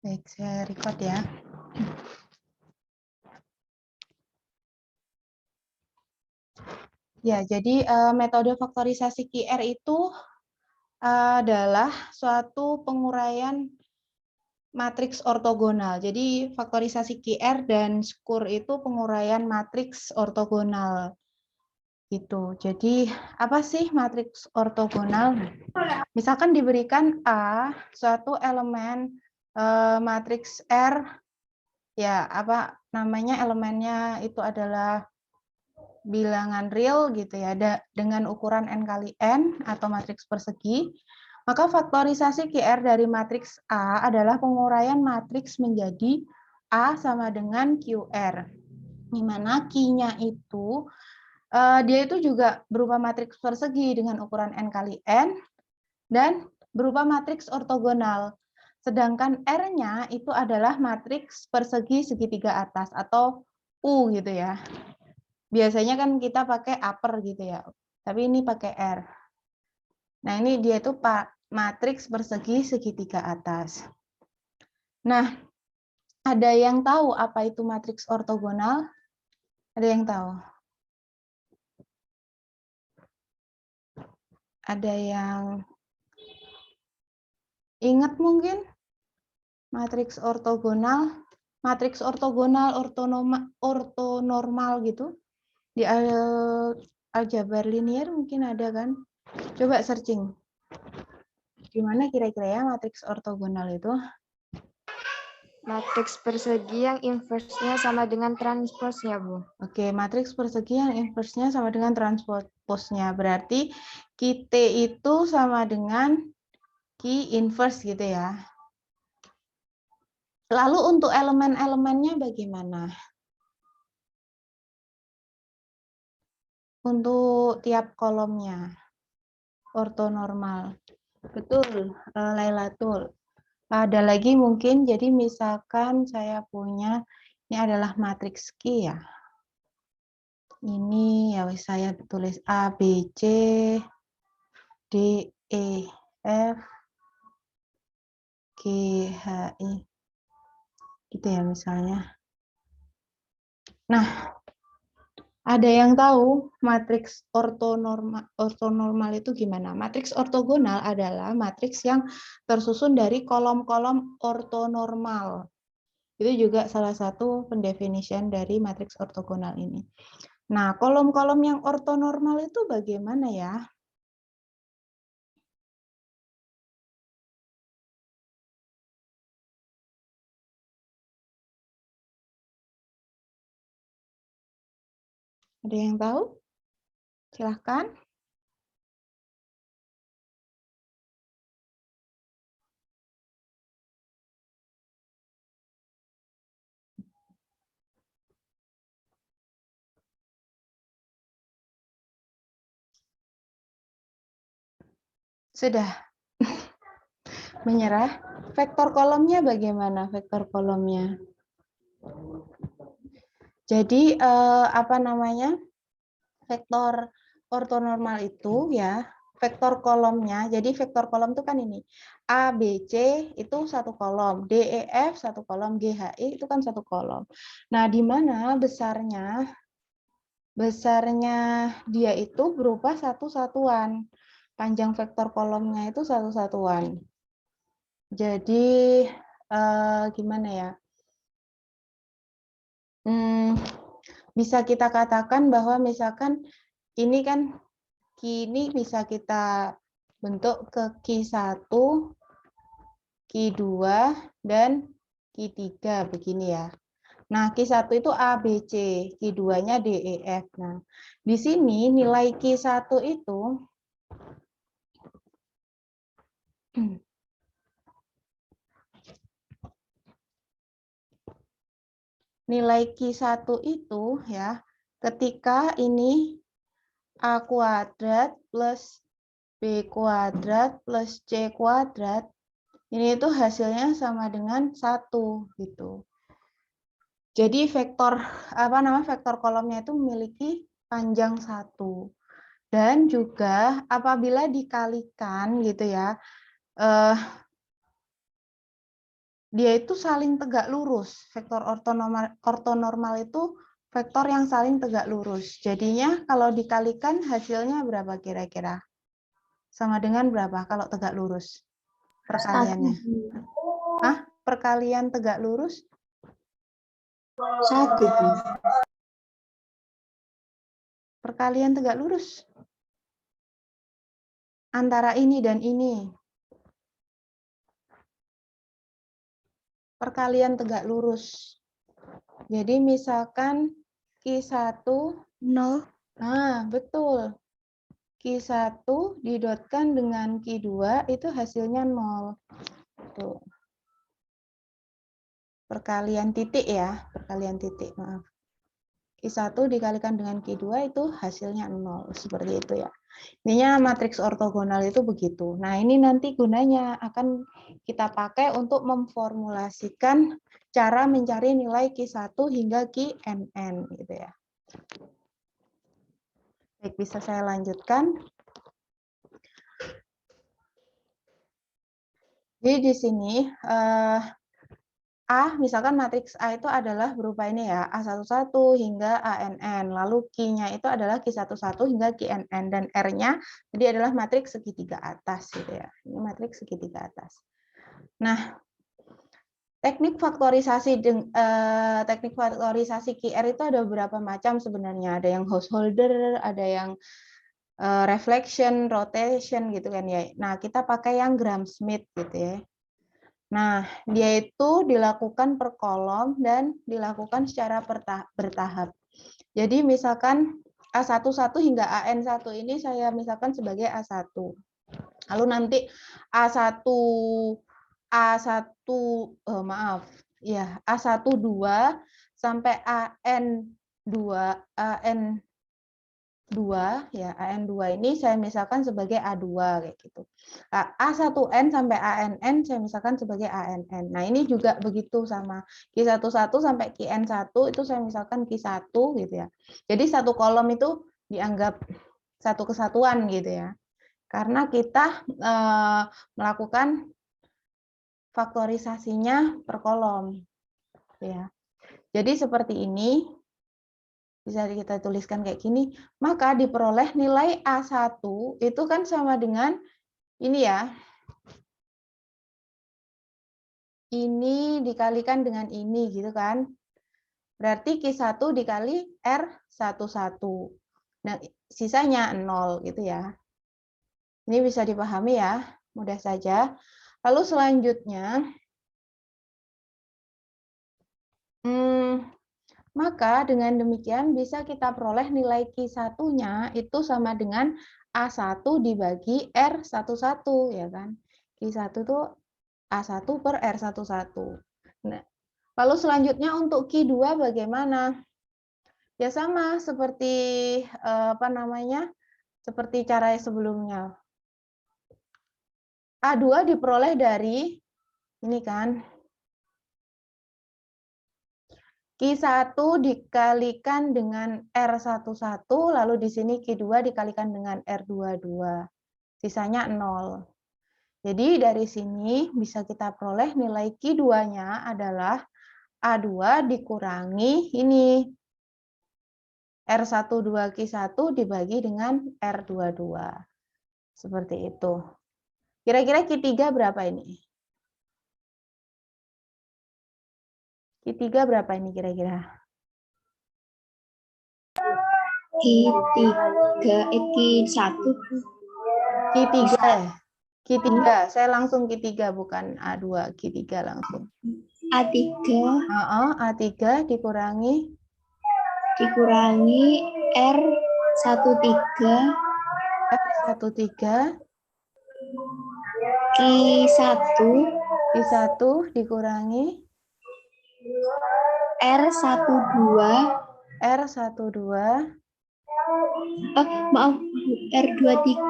Baik, saya record ya. Ya, jadi metode faktorisasi QR itu adalah suatu penguraian matriks ortogonal. Jadi faktorisasi QR dan SKUR itu penguraian matriks ortogonal gitu. Jadi apa sih matriks ortogonal? Misalkan diberikan A suatu elemen matriks R, ya apa namanya elemennya itu adalah bilangan real gitu ya, dengan ukuran n kali n atau matriks persegi, maka faktorisasi QR dari matriks A adalah penguraian matriks menjadi A sama dengan QR. Di mana Q-nya itu dia itu juga berupa matriks persegi dengan ukuran n kali n dan berupa matriks ortogonal. Sedangkan R-nya itu adalah matriks persegi segitiga atas atau U gitu ya. Biasanya kan kita pakai upper gitu ya, tapi ini pakai R. Nah, ini dia tuh matriks persegi segitiga atas. Nah, ada yang tahu apa itu matriks ortogonal? Ada yang tahu? Ada yang ingat mungkin? Matriks ortogonal, ortonormal gitu. Di aljabar linier mungkin ada kan? Coba searching. Gimana kira-kira ya matriks ortogonal itu? Matriks persegi yang inversnya sama dengan transposnya, Bu. Oke, matriks persegi yang inversnya sama dengan transposnya. Berarti Q-T itu sama dengan Q inverse gitu ya. Lalu untuk elemen-elemennya bagaimana? Untuk tiap kolomnya. Ortonormal. Betul, Lailatul. Ada lagi mungkin, jadi misalkan saya punya, ini adalah matriks Q ya. Ini ya saya tulis A, B, C, D, E, F, G, H, I. Gitu ya misalnya. Nah, ada yang tahu matriks ortonormal itu gimana? Matriks ortogonal adalah matriks yang tersusun dari kolom-kolom ortonormal. Itu juga salah satu pendefinisian dari matriks ortogonal ini. Nah, kolom-kolom yang ortonormal itu bagaimana ya? Ada yang tahu? Silahkan. Sudah menyerah. Vektor kolomnya bagaimana? Vektor kolomnya. Jadi apa namanya? Vektor ortonormal itu ya, vektor kolomnya. Jadi vektor kolom itu kan ini. A, B, C itu satu kolom, D, E, F satu kolom, G, H, I itu kan satu kolom. Nah, di mana besarnya dia itu berupa satu satuan. Panjang vektor kolomnya itu satu satuan. Jadi gimana ya? Bisa kita katakan bahwa misalkan ini kan Q bisa kita bentuk ke Q1, Q2, dan Q3 begini ya. Nah, Q1 itu A, B, C, Q2-nya D, E, F. Nah, di sini nilai Q1 itu nilai Q1 itu ya, ketika ini A kuadrat plus B kuadrat plus C kuadrat, ini itu hasilnya sama dengan 1 gitu. Jadi vektor vektor kolomnya itu memiliki panjang 1. Dan juga apabila dikalikan gitu ya, dia itu saling tegak lurus. Vektor ortonormal itu vektor yang saling tegak lurus. Jadinya kalau dikalikan hasilnya berapa kira-kira? Sama dengan berapa kalau tegak lurus? Perkaliannya. Hah? Perkalian tegak lurus? 1. Perkalian tegak lurus. Antara ini dan ini. Perkalian tegak lurus. Jadi misalkan Q1, 0. nah betul. Q1 didotkan dengan Q2 itu hasilnya 0. Tuh. Perkalian titik ya, perkalian titik, maaf. Q1 dikalikan dengan Q2 itu hasilnya 0, seperti itu ya. Ininya matriks ortogonal itu begitu. Nah, ini nanti gunanya akan kita pakai untuk memformulasikan cara mencari nilai Q1 hingga Qnn gitu ya. Baik, bisa saya lanjutkan. Jadi di sini A, misalkan matriks A itu adalah berupa ini ya, A11 hingga ANN. Lalu Q-nya itu adalah Q11 hingga QNN. Dan R-nya jadi adalah matriks segitiga atas gitu ya. Ini matriks segitiga atas. Nah, teknik faktorisasi QR itu ada beberapa macam sebenarnya. Ada yang householder, ada yang reflection, rotation gitu kan ya. Nah, kita pakai yang Gram-Schmidt gitu ya. Nah, dia itu dilakukan per kolom dan dilakukan secara bertahap. Jadi misalkan A11 hingga AN1 ini saya misalkan sebagai A1. Lalu nanti A1 A12 sampai AN2 ya, AN2 ini saya misalkan sebagai A2 kayak gitu. A1N sampai ANN saya misalkan sebagai ANN. Nah, ini juga begitu sama Q11 sampai QN1 itu saya misalkan Q1 gitu ya. Jadi satu kolom itu dianggap satu kesatuan gitu ya. Karena kita melakukan faktorisasinya per kolom ya. Jadi seperti ini. Bisa kita tuliskan kayak gini, maka diperoleh nilai A1 itu kan sama dengan ini ya. Ini dikalikan dengan ini gitu kan. Berarti Q1 dikali R11. Nah, sisanya 0 gitu ya. Ini bisa dipahami ya, mudah saja. Lalu selanjutnya maka dengan demikian bisa kita peroleh nilai Q1-nya itu sama dengan A1 dibagi R11 ya kan. Q1 itu A1 per R11. Nah, lalu selanjutnya untuk Q2 bagaimana? Ya sama seperti seperti cara sebelumnya. A2 diperoleh dari ini kan. Q1 dikalikan dengan R11, lalu di sini Q2 dikalikan dengan R22. Sisanya 0. Jadi dari sini bisa kita peroleh nilai Q2-nya adalah A2 dikurangi ini. R12 Q1 dibagi dengan R22. Seperti itu. Kira-kira Q3 berapa ini? Q3 berapa ini kira-kira? Q1. Q3 ya? Q3, saya langsung Q3 bukan A2, Q3 langsung. A3 A3 dikurangi R13 Q1 dikurangi R12 maaf, R23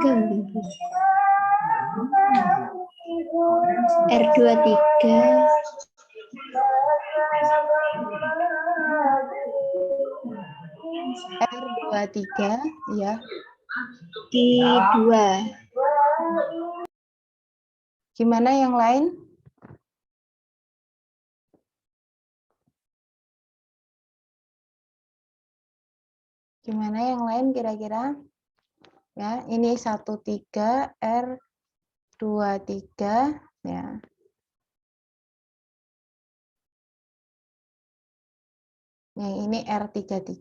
R23 ya. Q2. Gimana yang lain? Gimana yang lain kira-kira? Ya, ini 13 R23 ya. Yang ini R33.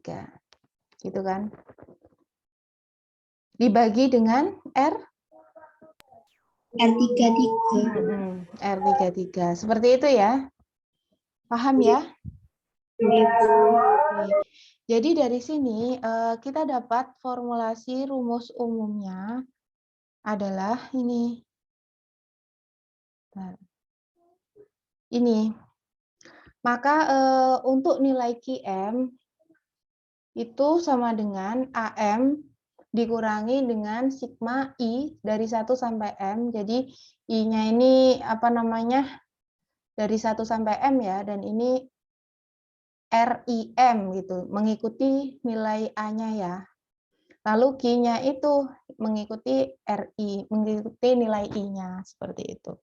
Gitu kan? Dibagi dengan R33. R33. Seperti itu ya. Paham ya? Oke. Jadi dari sini kita dapat formulasi rumus umumnya adalah ini. Nah, ini. Maka untuk nilai Qm itu sama dengan AM dikurangi dengan sigma I dari 1 sampai M. Jadi I-nya ini apa namanya? Dari 1 sampai M ya, dan ini RIM gitu, mengikuti nilai A-nya ya. Lalu Q-nya itu mengikuti RI, mengikuti nilai I-nya seperti itu.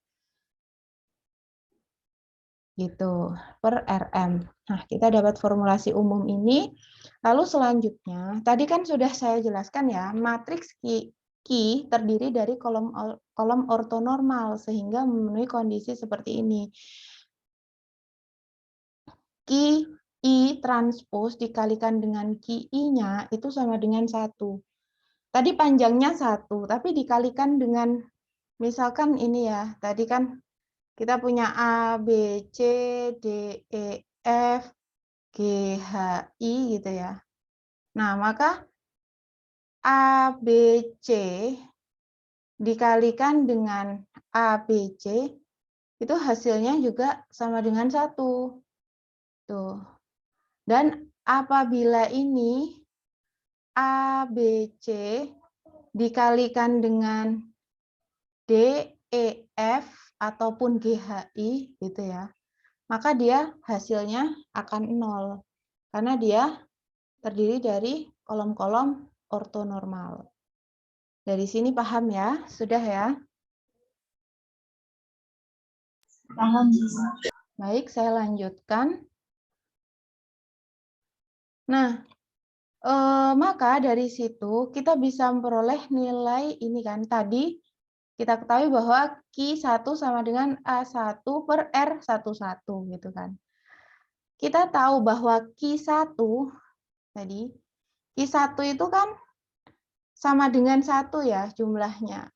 Gitu, per RM. Nah, kita dapat formulasi umum ini. Lalu selanjutnya, tadi kan sudah saya jelaskan ya, matriks Q terdiri dari kolom ortonormal sehingga memenuhi kondisi seperti ini. Q I transpose dikalikan dengan QI-nya itu sama dengan 1. Tadi panjangnya 1, tapi dikalikan dengan misalkan ini ya, tadi kan kita punya A, B, C, D, E, F, G, H, I gitu ya. Nah, maka A, B, C dikalikan dengan A, B, C itu hasilnya juga sama dengan 1. Tuh. Dan apabila ini A, B, C dikalikan dengan D, E, F ataupun GHI gitu ya, maka dia hasilnya akan 0 karena dia terdiri dari kolom-kolom ortonormal. Dari sini paham ya? Sudah ya? Paham. Baik, saya lanjutkan. Nah, maka dari situ kita bisa memperoleh nilai ini kan tadi kita ketahui bahwa Q1 sama dengan A1 per R11 gitu kan. Kita tahu bahwa Q1 tadi, Q1 itu kan sama dengan 1 ya jumlahnya.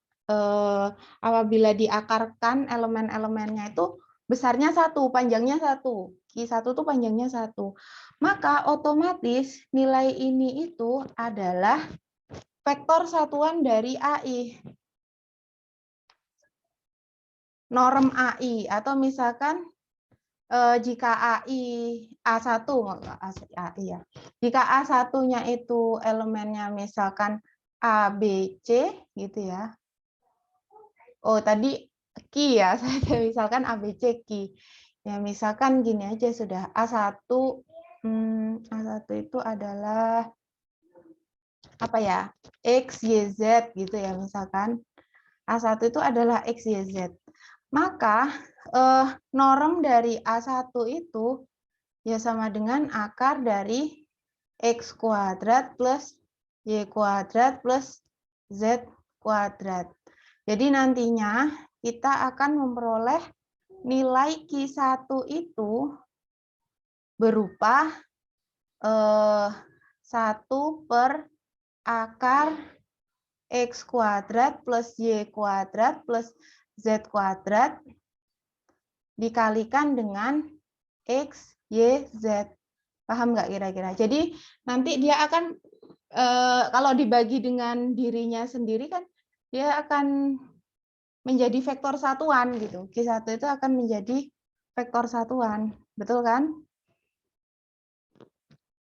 Apabila diakarkan elemen-elemennya itu besarnya 1, panjangnya 1. Q1 itu panjangnya 1. Maka otomatis nilai ini itu adalah vektor satuan dari AI. Norm AI atau misalkan jika AI A1 AI ya. Jika A1-nya itu elemennya misalkan A, B, C gitu ya. Oh, tadi Q ya, saya misalkan A, B, C, Q. Ya, misalkan gini aja sudah. A1 A1 itu adalah apa ya? X, Y, Z gitu ya misalkan. A1 itu adalah X, Y, Z. Maka norm dari A1 itu ya sama dengan akar dari X kuadrat plus Y kuadrat plus Z kuadrat. Jadi nantinya kita akan memperoleh nilai Q1 itu berupa 1 per akar X kuadrat plus Y kuadrat plus Z kuadrat dikalikan dengan X, Y, Z. Paham nggak kira-kira? Jadi nanti dia akan, kalau dibagi dengan dirinya sendiri kan, dia akan menjadi vektor satuan gitu. Q1 itu akan menjadi vektor satuan. Betul kan?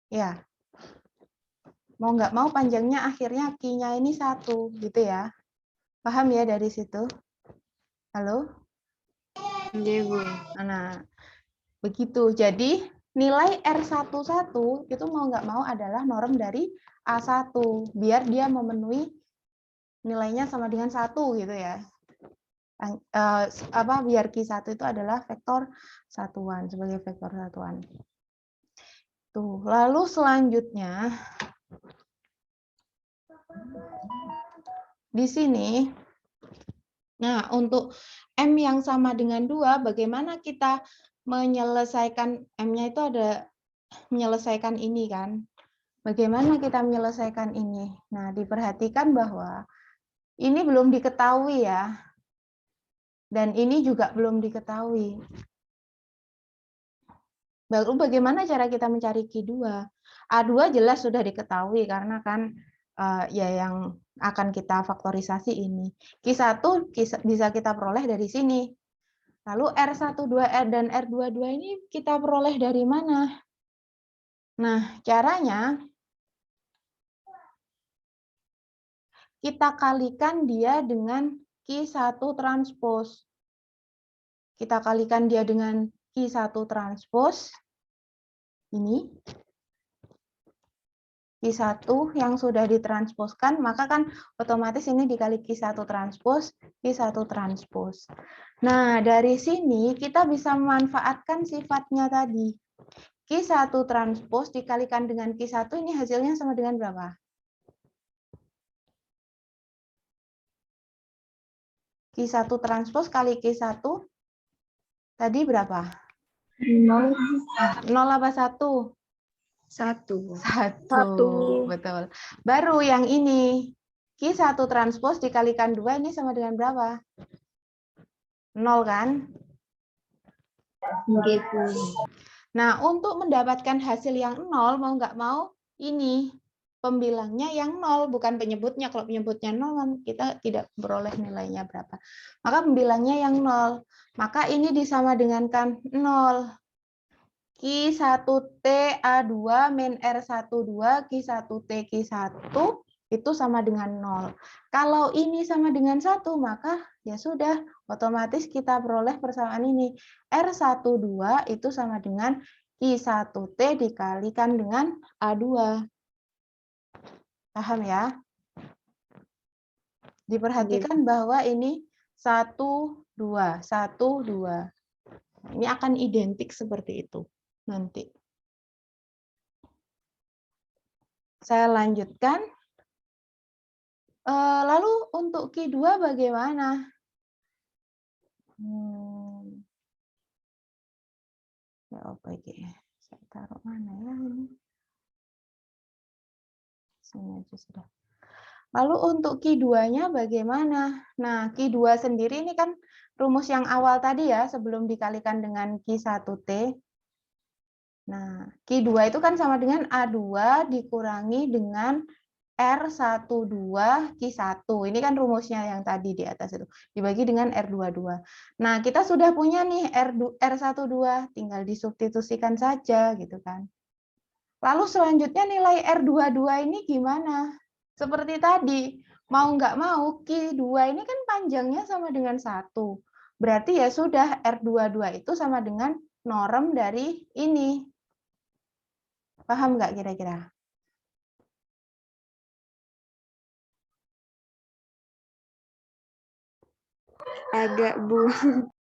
Ya. Mau nggak mau panjangnya akhirnya Q-nya ini 1 gitu ya. Paham ya dari situ? Halo? Iya, Bu. Nah, begitu. Jadi nilai R11 itu mau nggak mau adalah norm dari A1 biar dia memenuhi nilainya sama dengan 1 gitu ya. Biar Q1 itu adalah vektor satuan sebagai vektor satuan. Tuh, lalu selanjutnya Di sini, nah untuk M yang sama dengan 2, bagaimana kita menyelesaikan M-nya itu ada menyelesaikan ini kan. Bagaimana kita menyelesaikan ini? Nah, diperhatikan bahwa ini belum diketahui ya. Dan ini juga belum diketahui. Baru bagaimana cara kita mencari Q2? A2 jelas sudah diketahui karena kan ya yang akan kita faktorisasi ini. Q1 bisa kita peroleh dari sini. Lalu R12R dan R22 ini kita peroleh dari mana? Nah, caranya kita kalikan dia dengan Q1 transpose. Kita kalikan dia dengan Q1 transpose. Ini. Q1 yang sudah ditransposkan, maka kan otomatis ini dikali Q1 transpose, Q1 transpose. Nah, dari sini kita bisa memanfaatkan sifatnya tadi. Q1 transpose dikalikan dengan Q1, ini hasilnya sama dengan berapa? Q1 transpose kali Q1 tadi berapa? 0. 0 apa 1? 1. 1. Betul. Baru yang ini. Q1 transpose dikalikan 2 ini sama dengan berapa? 0 kan? Nah, untuk mendapatkan hasil yang 0, mau nggak mau, ini pembilangnya yang 0, bukan penyebutnya. Kalau penyebutnya 0, kita tidak beroleh nilainya berapa. Maka pembilangnya yang 0. Maka ini disama dengankan 0. Q1T A2 min R12, Q1T Q1 itu sama dengan 0. Kalau ini sama dengan 1, maka ya sudah, otomatis kita peroleh persamaan ini. R12 itu sama dengan Q1T dikalikan dengan A2. Paham ya? Diperhatikan bahwa ini 1, 2, 1, 2. Ini akan identik seperti itu nanti. Saya lanjutkan. Lalu untuk Q2 bagaimana? Ya, oke. Saya taruh mana ya ini? Sini aja sudah. Lalu untuk Q2-nya bagaimana? Nah, Q2 sendiri ini kan rumus yang awal tadi ya, sebelum dikalikan dengan Q1T. Nah, Q2 itu kan sama dengan A2 dikurangi dengan R12 Q1. Ini kan rumusnya yang tadi di atas itu. Dibagi dengan R22. Nah, kita sudah punya nih R12, tinggal disubstitusikan saja gitu kan. Lalu selanjutnya nilai R22 ini gimana? Seperti tadi, mau nggak mau Q2 ini kan panjangnya sama dengan 1. Berarti ya sudah R22 itu sama dengan norm dari ini. Paham nggak kira-kira?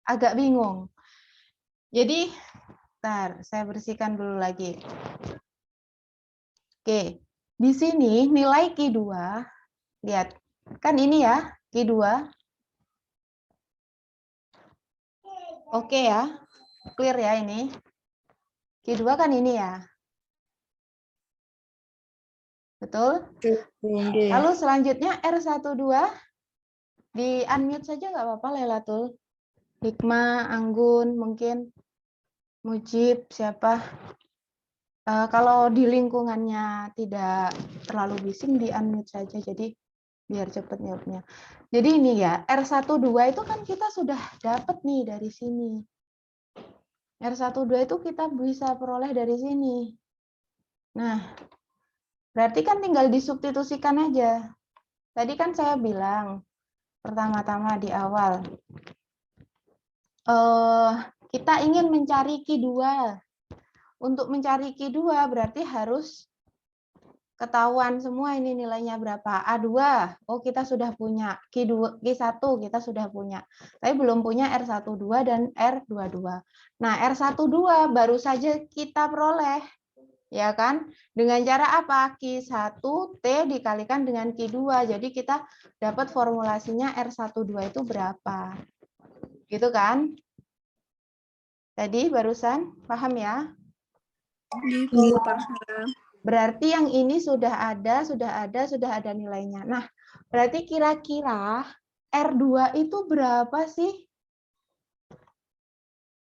Agak bingung. Jadi, bentar, saya bersihkan dulu lagi. Oke, di sini nilai Q2, lihat, kan ini ya, Q2. Oke ya, clear ya ini. Q2 kan ini ya. Betul? Lalu selanjutnya R12, di unmute saja nggak apa-apa Lailatul. Hikmah, Anggun, mungkin Mujib, siapa. Kalau di lingkungannya tidak terlalu bising, di unmute saja, jadi biar cepat jawabnya. Jadi ini ya, R12 itu kan kita sudah dapat nih dari sini. R12 itu kita bisa peroleh dari sini. Nah, berarti kan tinggal disubstitusikan aja. Tadi kan saya bilang, pertama-tama di awal, kita ingin mencari Q2. Untuk mencari Q2 berarti harus ketahuan semua ini nilainya berapa. A2, oh kita sudah punya. Q1 kita sudah punya. Tapi belum punya R12 dan R22. Nah, R12 baru saja kita peroleh. Ya kan? Dengan cara apa? Q1T dikalikan dengan Q2. Jadi kita dapat formulasinya R12 itu berapa. Gitu kan? Tadi barusan paham ya? Berarti yang ini sudah ada nilainya. Nah, berarti kira-kira R2 itu berapa sih?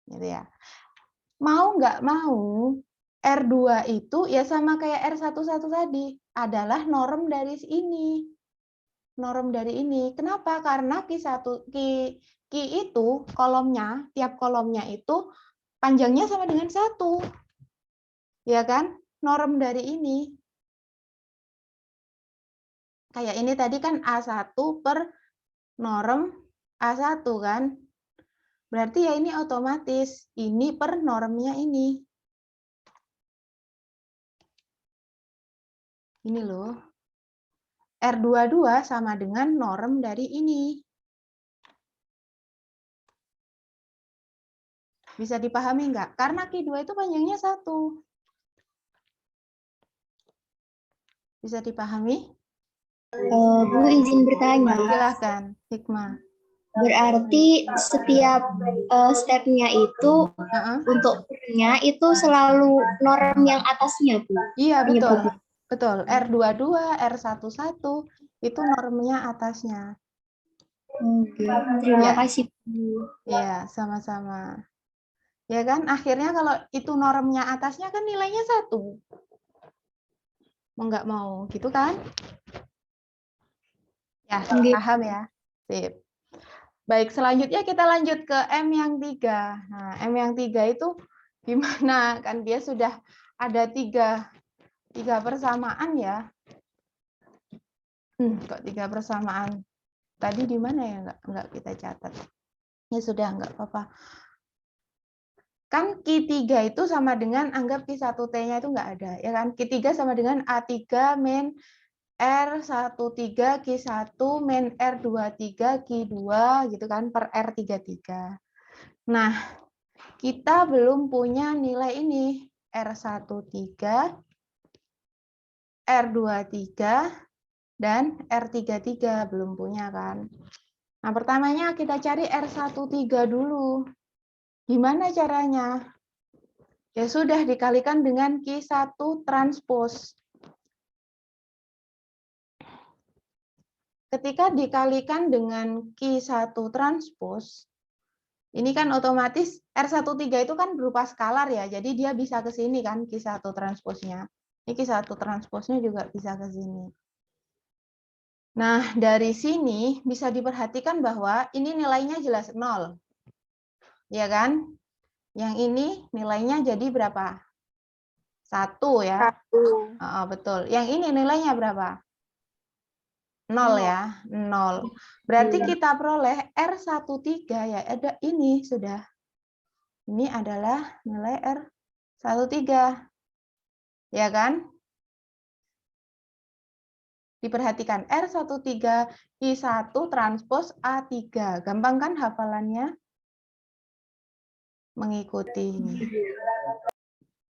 Gitu ya. Mau nggak mau, R2 itu ya sama kayak R11 tadi, adalah norm dari ini. Norm dari ini. Kenapa? Karena Q1, Q itu kolomnya, tiap kolomnya itu panjangnya sama dengan 1. Ya kan? Norm dari ini. Kayak ini tadi kan A1 per norm A1 kan? Berarti ya ini otomatis. Ini per normnya ini. Ini loh. R22 sama dengan norm dari ini. Bisa dipahami nggak? Karena Q2 itu panjangnya 1. Bisa dipahami? Bu izin bertanya. Silahkan, Hikmah. Berarti setiap stepnya itu untuk per-nya itu selalu norm yang atasnya, Bu. Iya, betul. Penyebabnya. Betul. R22, R11 itu normnya atasnya. Oke, terima Ya. kasih, Bu. Iya, sama-sama. Ya kan? Akhirnya kalau itu normnya atasnya kan nilainya 1. Mau nggak mau, gitu kan? Ya, paham ya? Sip. Baik, selanjutnya kita lanjut ke M yang 3. Nah, M yang 3 itu gimana? Kan dia sudah ada tiga persamaan ya. Kok 3 persamaan? Tadi di mana ya? Nggak kita catat. Ya sudah, nggak apa-apa. Kan Q3 itu sama dengan, anggap Q1T-nya itu nggak ada. Ya kan? Q3 sama dengan A3 min R13 Q1 min R23 Q2 gitu kan, per R33. Nah, kita belum punya nilai ini, R13, R23, dan R33 belum punya kan. Nah, pertamanya kita cari R13 dulu. Gimana caranya? Ya sudah, dikalikan dengan Q1 transpose. Ketika dikalikan dengan Q1 transpose, ini kan otomatis R13 itu kan berupa skalar ya, jadi dia bisa ke sini kan Q1 transposnya. Ini Q1 transposnya juga bisa ke sini. Nah, dari sini bisa diperhatikan bahwa ini nilainya jelas 0. Ya kan? Yang ini nilainya jadi berapa? 1 ya. 1. Betul. Yang ini nilainya berapa? 0 ya. 0. Berarti kita peroleh R13 ya, ada ini sudah. Ini adalah nilai R13. Ya kan? Diperhatikan R13 I1 transpos A3. Gampang kan hafalannya? Mengikuti ini.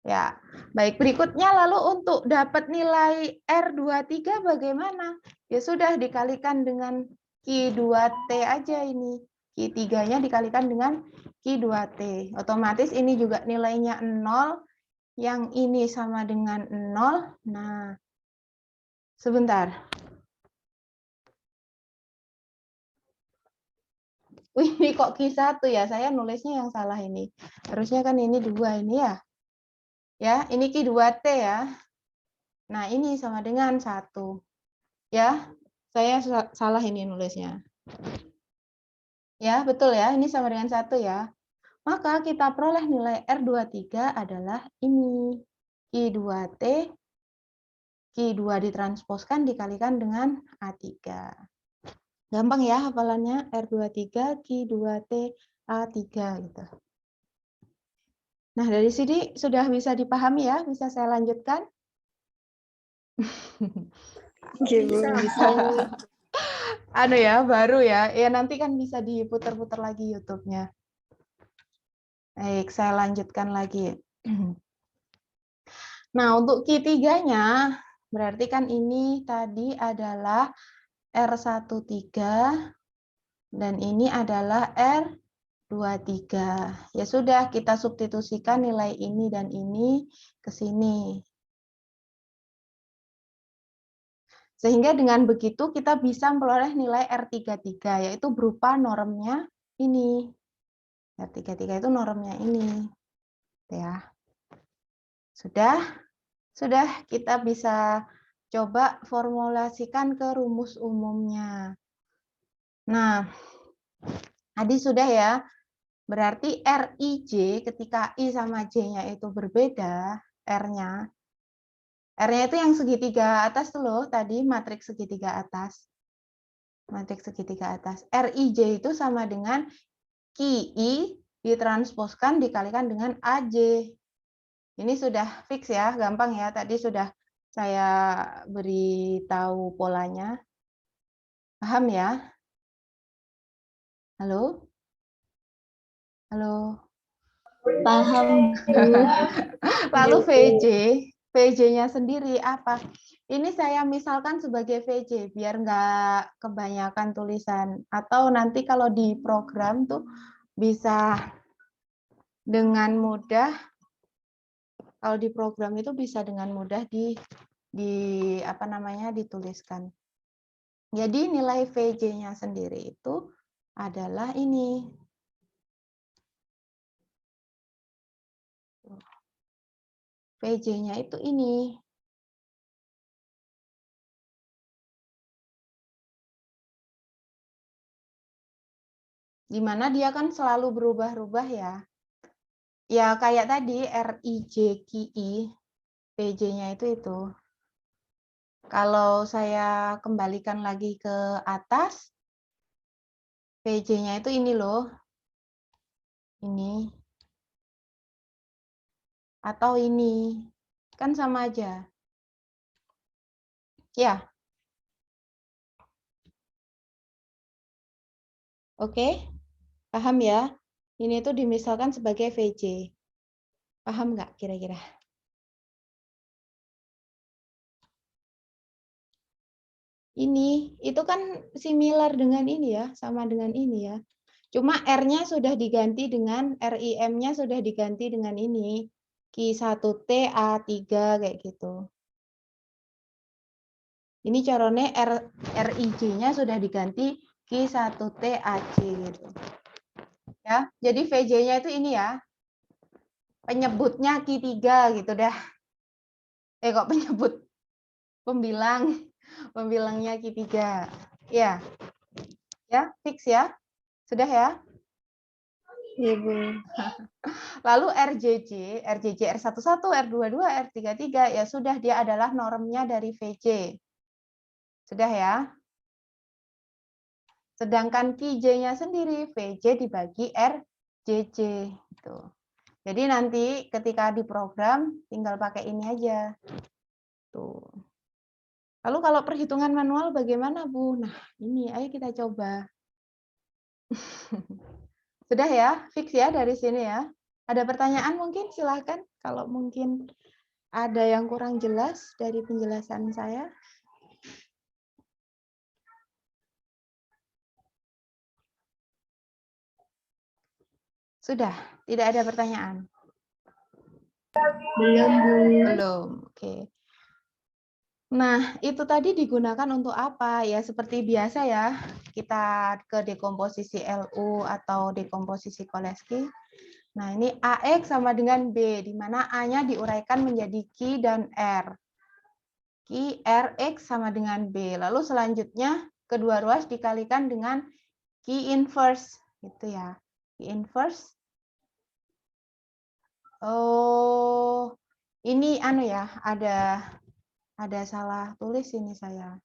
Ya. Baik, berikutnya lalu untuk dapat nilai R23 bagaimana? Ya sudah, dikalikan dengan Q2T aja ini. Q3-nya dikalikan dengan Q2T. Otomatis ini juga nilainya 0. Yang ini sama dengan 0. Nah, sebentar. Wih, ini kok Q1 ya? Saya nulisnya yang salah ini. Harusnya kan ini 2 ini ya. Ya, ini Q2T ya. Nah, ini sama dengan 1. Ya, saya salah ini nulisnya. Ya, betul ya. Ini sama dengan 1 ya. Maka kita peroleh nilai R23 adalah ini. Q2T, Q2 ditransposkan dikalikan dengan A3. Gampang ya hafalannya, R23, Q2T, A3 gitu. Nah, dari sini sudah bisa dipahami ya, bisa saya lanjutkan? Bisa. Anu ya, baru ya. Ya nanti kan bisa diputar-putar lagi YouTube-nya. Baik, saya lanjutkan lagi. Nah, untuk Q3-nya, berarti kan ini tadi adalah R13, dan ini adalah R23. Ya sudah, kita substitusikan nilai ini dan ini ke sini. Sehingga dengan begitu kita bisa memperoleh nilai R33, yaitu berupa normnya ini. R33 itu normnya ini. Ya. Sudah kita bisa coba formulasikan ke rumus umumnya. Nah, tadi sudah ya. Berarti RIJ ketika I sama J-nya itu berbeda, R-nya. R-nya itu yang segitiga atas tuh loh, tadi matriks segitiga atas. Matriks segitiga atas. RIJ itu sama dengan QI ditransposkan dikalikan dengan AJ. Ini sudah fix ya, gampang ya. Tadi sudah saya beritahu polanya. Paham ya? Halo? Halo? Paham, Bu. Lalu VJ-nya sendiri apa? Ini saya misalkan sebagai VJ, biar nggak kebanyakan tulisan. Atau nanti kalau di program tuh bisa dengan mudah, kalau di program itu bisa dengan mudah apa namanya dituliskan. Jadi nilai VJ-nya sendiri itu adalah ini. VJ-nya itu ini. Di mana dia kan selalu berubah-ubah ya. Ya kayak tadi RIJQI, VJ-nya itu. Kalau saya kembalikan lagi ke atas, VJ-nya itu ini loh. Ini. Atau ini. Kan sama aja. Ya. Oke. Paham ya? Ini tuh dimisalkan sebagai VJ. Paham nggak kira-kira? Ini, itu kan similar dengan ini ya, sama dengan ini ya. Cuma R-nya sudah diganti dengan, RIM-nya sudah diganti dengan ini. Q1T A3 kayak gitu. Ini caranya RIJ-nya sudah diganti Q1T AC gitu. Ya, jadi VJ-nya itu ini ya. Penyebutnya Q3 gitu dah. Kok penyebut? Pembilangnya Q3. Ya. Ya, fix ya. Sudah ya? Iya, Bu. Lalu RJJ R11, R22, R33 ya sudah dia adalah normnya dari VJ. Sudah ya? Sedangkan QJ-nya sendiri VJ dibagi RJJ gitu. Jadi nanti ketika diprogram tinggal pakai ini aja. Tuh. Lalu kalau perhitungan manual bagaimana, Bu? Nah, ini ayo kita coba. Sudah ya? Fix ya dari sini ya? Ada pertanyaan mungkin? Silahkan. Kalau mungkin ada yang kurang jelas dari penjelasan saya. Sudah? Tidak ada pertanyaan? Belum, Bu. Belum. Oke. Nah, itu tadi digunakan untuk apa? Ya, seperti biasa ya, kita ke dekomposisi LU atau dekomposisi Cholesky. Nah, ini AX sama dengan B, di mana A-nya diuraikan menjadi Q dan R. Q, R, X sama dengan B. Lalu selanjutnya, kedua ruas dikalikan dengan Q inverse. Gitu ya. Q inverse. Oh, ini anu ya, ada salah tulis ini saya.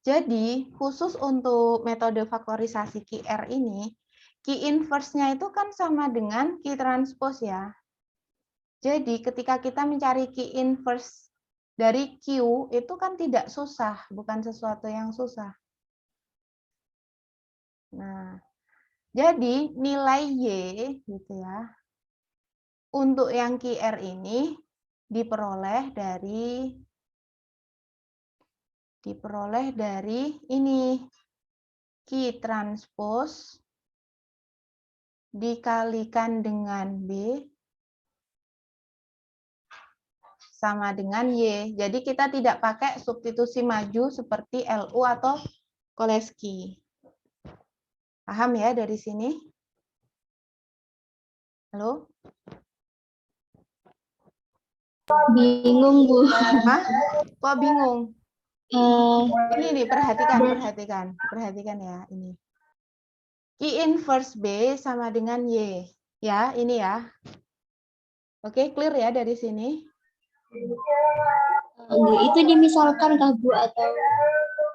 Jadi, khusus untuk metode faktorisasi QR ini, Q inverse-nya itu kan sama dengan Q transpose ya. Jadi, ketika kita mencari Q inverse dari Q, itu kan tidak susah, bukan sesuatu yang susah. Nah, jadi nilai Y gitu ya. untuk yang QR ini diperoleh dari ini, Q transpose dikalikan dengan B sama dengan Y. Jadi kita tidak pakai substitusi maju seperti LU atau Koleski. Paham ya dari sini? Halo? Bingung, Bu. Hah? Kok bingung? Eh, Ini nih, perhatikan ya ini. Q inverse B sama dengan Y. Ya, ini ya. Oke, clear ya dari sini? itu dimisalkan kah, Bu, atau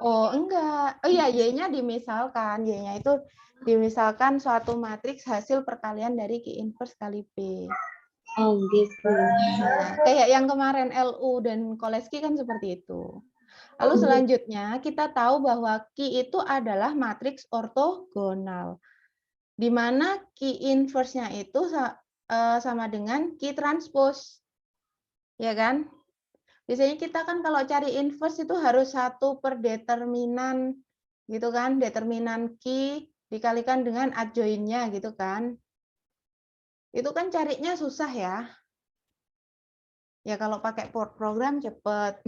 Oh, enggak. Oh iya, Y-nya dimisalkan. Y-nya itu dimisalkan suatu matriks hasil perkalian dari Q inverse kali B. oh gitu. Nah, kayak yang kemarin LU dan Koleski kan seperti itu. Lalu selanjutnya kita tahu bahwa Q itu adalah matriks ortogonal, di mana Q inverse-nya itu sama dengan Q transpose. Ya kan? Biasanya kita kan kalau cari inverse itu harus satu per determinan gitu kan, determinan Q dikalikan dengan adjoin-nya gitu kan. Itu kan carinya susah ya. Ya kalau pakai program cepet.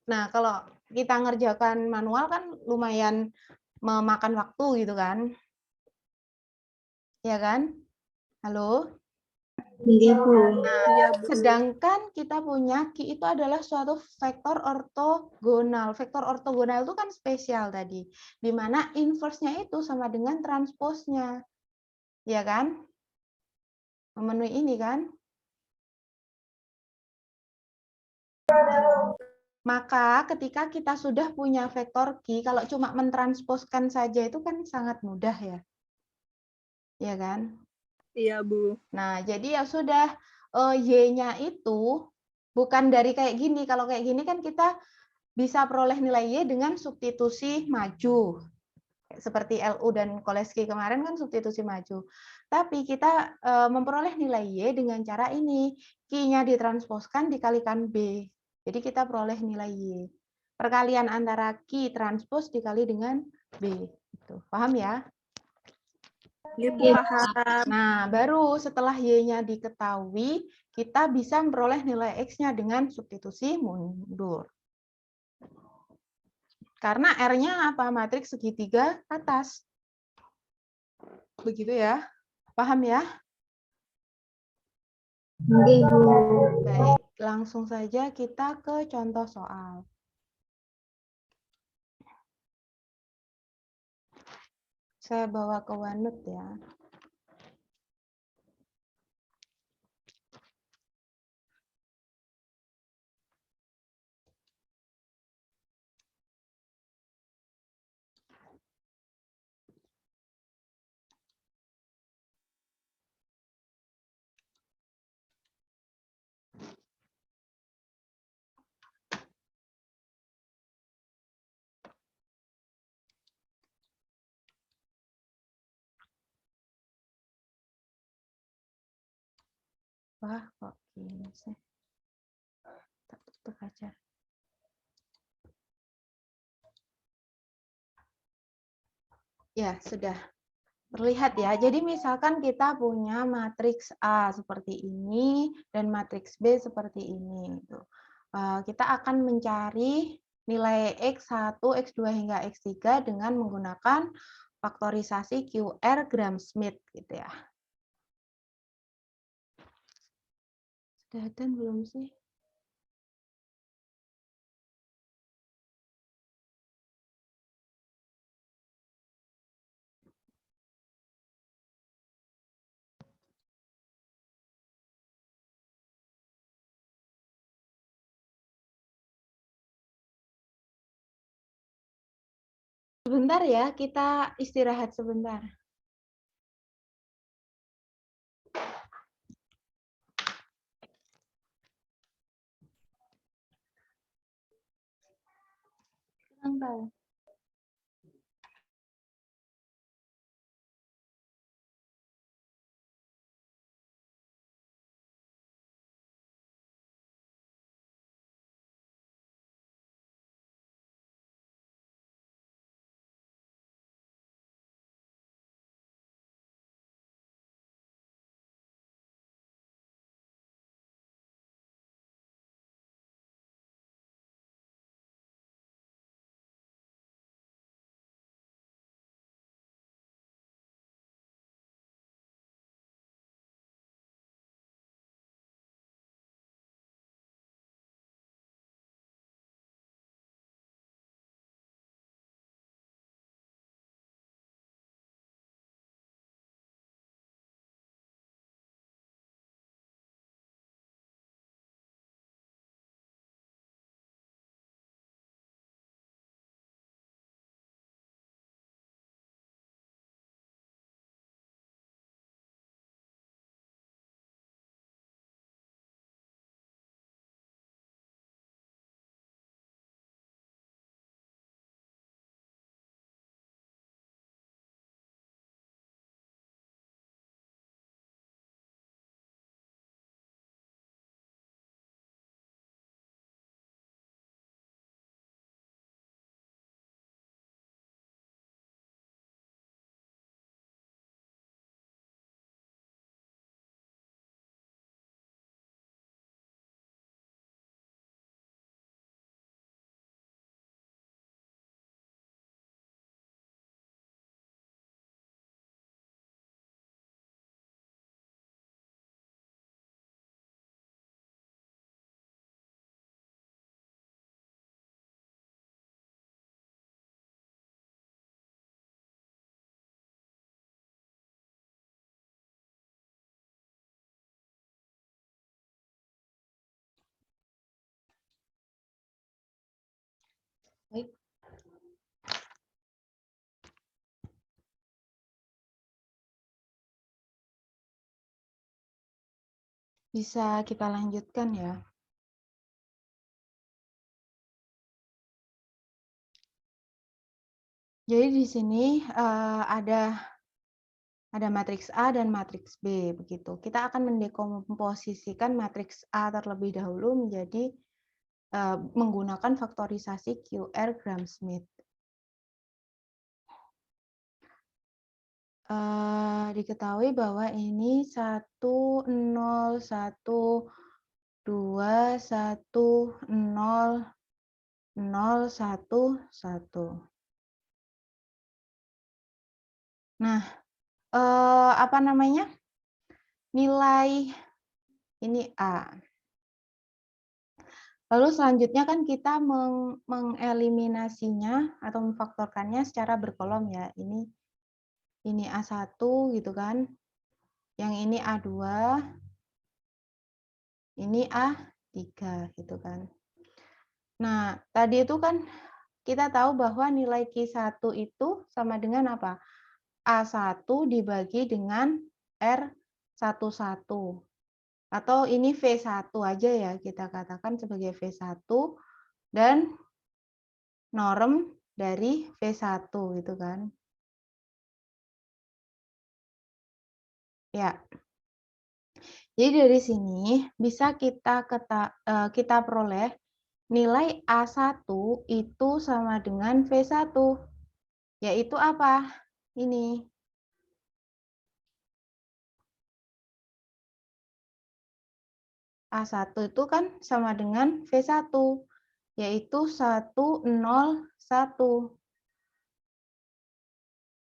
Nah, kalau kita ngerjakan manual kan lumayan memakan waktu gitu kan. Ya kan? Halo? Iya, Bu. Nah, sedangkan kita punya Q itu adalah suatu vektor ortogonal. Vektor ortogonal itu kan spesial tadi, di mana inverse-nya itu sama dengan transpose-nya. Ya kan? Memenuhi ini kan? Maka ketika kita sudah punya vektor Q, kalau cuma mentransposkan saja itu kan sangat mudah ya. Ya kan? Iya, Bu. Nah, jadi ya sudah, Y-nya itu bukan dari kayak gini. Kalau kayak gini kan kita bisa peroleh nilai Y dengan substitusi maju. Seperti LU dan Koleski kemarin kan substitusi maju. Tapi kita memperoleh nilai Y dengan cara ini. Q-nya ditransposkan dikalikan B. Jadi kita peroleh nilai Y. Perkalian antara Q transpos dikali dengan B. Gitu. Paham ya? Iya, Bu, paham. Nah, baru setelah Y-nya diketahui, kita bisa memperoleh nilai X-nya dengan substitusi mundur. Karena R-nya apa? Matriks segitiga atas. Begitu ya? Paham ya? Iya, Bu. Baik, langsung saja kita ke contoh soal. Saya bawa ke OneNote ya. Wah, kok gini sih? Tak tutup aja. Ya, sudah. Terlihat ya. Jadi misalkan kita punya matriks A seperti ini dan matriks B seperti ini. Kita akan mencari nilai X1, X2 hingga X3 dengan menggunakan faktorisasi QR Gram-Schmidt gitu ya. Sudah ada belum sih? Sebentar ya, kita istirahat sebentar. Sebentar. Baik. Bisa kita lanjutkan ya. Jadi di sini ada matriks A dan matriks B begitu. Kita akan mendekomposisikan matriks A terlebih dahulu menjadi menggunakan faktorisasi QR Gram-Schmidt. Diketahui bahwa ini 1 0 1 2 1 0 0 1 1. Nah, apa namanya? Nilai ini A. Lalu selanjutnya kan kita mengeliminasinya atau memfaktorkannya secara berkolom ya. Ini A1 gitu kan. Yang ini A2. Ini A3 gitu kan. Nah, tadi itu kan kita tahu bahwa nilai Q1 itu sama dengan apa? A1 dibagi dengan R11. Atau ini V1 aja ya, kita katakan sebagai V1 dan norm dari V1 gitu kan. Ya. Jadi dari sini bisa kita peroleh nilai A1 itu sama dengan V1. Yaitu apa? Ini. A1 itu kan sama dengan V1, yaitu 101.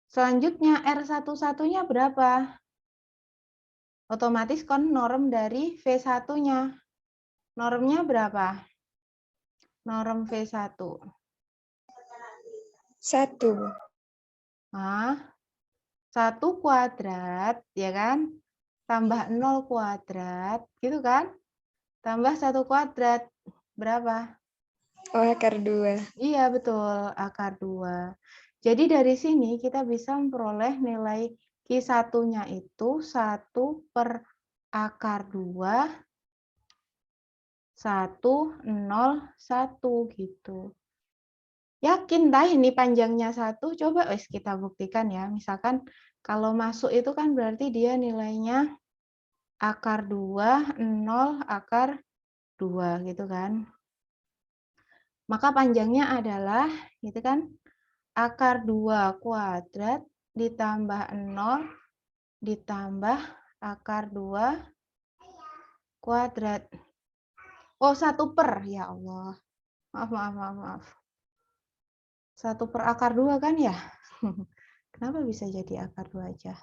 Selanjutnya R11-nya berapa? Otomatis kan norm dari V1-nya. Normnya berapa? Norm V1. 1. Nah, 1 kuadrat, ya kan? Tambah 0 kuadrat, gitu kan? Tambah 1 kuadrat, berapa? Oh, akar 2. Iya, betul, akar 2. Jadi dari sini kita bisa memperoleh nilai Q1-nya itu 1 per akar 2, 101 gitu. Yakin dah ini panjangnya 1? Coba wes kita buktikan ya. Misalkan kalau masuk itu kan berarti dia nilainya akar 2, 0, akar 2 gitu kan. Maka panjangnya adalah gitu kan akar 2 kuadrat ditambah 0 ditambah akar 2 kuadrat. Oh, 1 per. Ya Allah. Maaf. 1 per akar 2 kan ya? Kenapa bisa jadi akar 2 aja?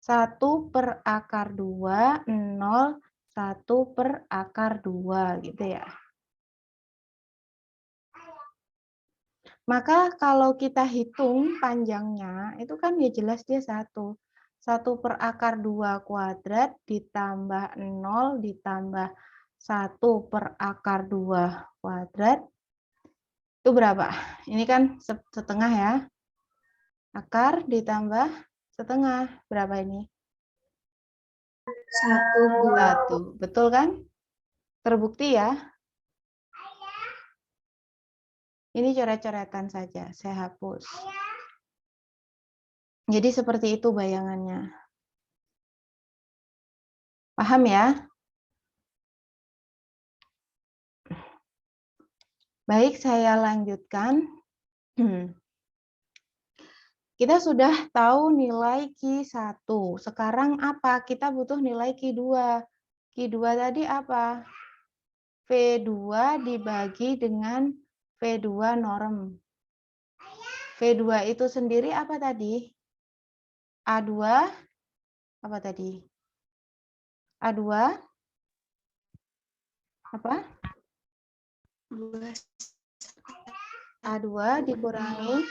1 per akar 2, 0, 1 per akar 2 gitu ya. Maka kalau kita hitung panjangnya, itu kan ya jelas dia 1. 1 per akar 2 kuadrat ditambah 0 ditambah 1 per akar 2 kuadrat. Itu berapa? Ini kan setengah ya. Akar ditambah setengah. Berapa ini? 1. Betul kan? Terbukti ya. Ini coret-coretan saja, saya hapus. Jadi seperti itu bayangannya. Paham ya? Baik, saya lanjutkan. Kita sudah tahu nilai Q1. Sekarang apa? Kita butuh nilai Q2. Q2 tadi apa? V2 dibagi dengan V2 norm. V2 itu sendiri apa tadi? A2 apa tadi? A2 apa? A2 dikurangi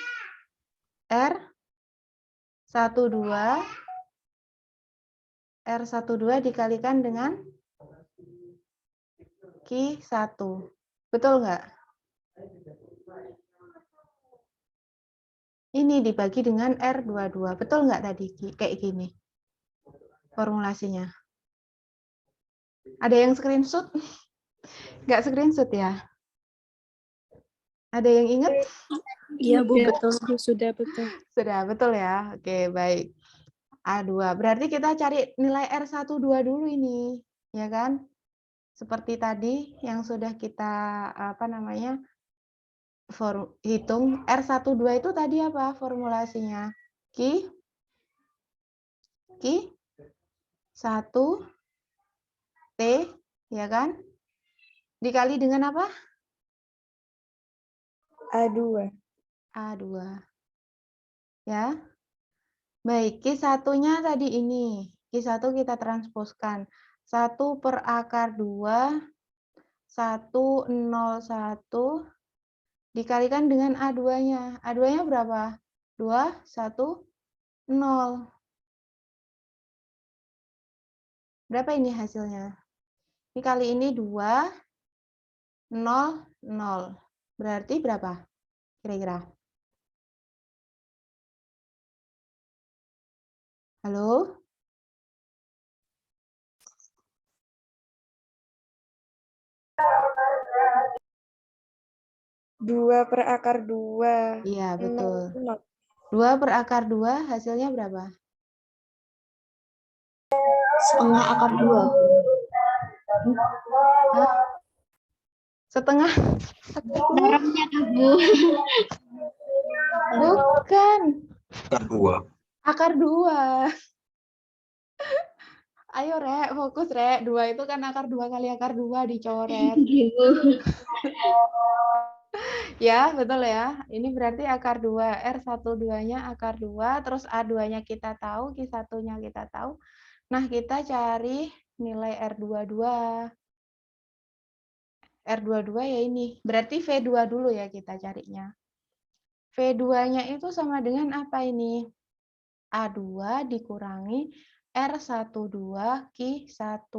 R12 dikalikan dengan Q1. Betul nggak? Ini dibagi dengan R22. Betul nggak tadi? Kayak gini formulasinya. Ada yang screenshot? Nggak screenshot ya? Ada yang ingat? Iya, Bu, betul. Bu. Sudah betul. Sudah, betul ya? Oke, baik. A2. Berarti kita cari nilai R12 dulu ini. Ya kan? Seperti tadi yang sudah kita hitung. R12 itu tadi apa formulasinya? Q 1 T, ya kan? Dikali dengan apa? A2. A2. Ya. Baik, Q1-nya tadi ini. Q1 kita transposkan. 1 per akar 2, 101, dikalikan dengan A2-nya. A2-nya berapa? 2, 1, 0. Berapa ini hasilnya? Ini kali ini 2, 0, 0. Berarti berapa? Kira-kira. Halo? 2 per akar 2. Iya, betul. 0. 2 per akar 2 hasilnya berapa? Setengah akar 2. Hah? Setengah? Noremnya Kak Bu. Bukan. Akar 2. Akar 2. Ayo, Rek, fokus, Rek. 2 itu kan akar 2 kali akar 2 dicoret. Ibu. Ya, betul ya. Ini berarti akar 2. R12-nya akar 2, terus A2-nya kita tahu, Q1-nya kita tahu. Nah, kita cari nilai R22. R22 ya ini. Berarti V2 dulu ya kita carinya. V2-nya itu sama dengan apa ini? A2 dikurangi R12 Q1.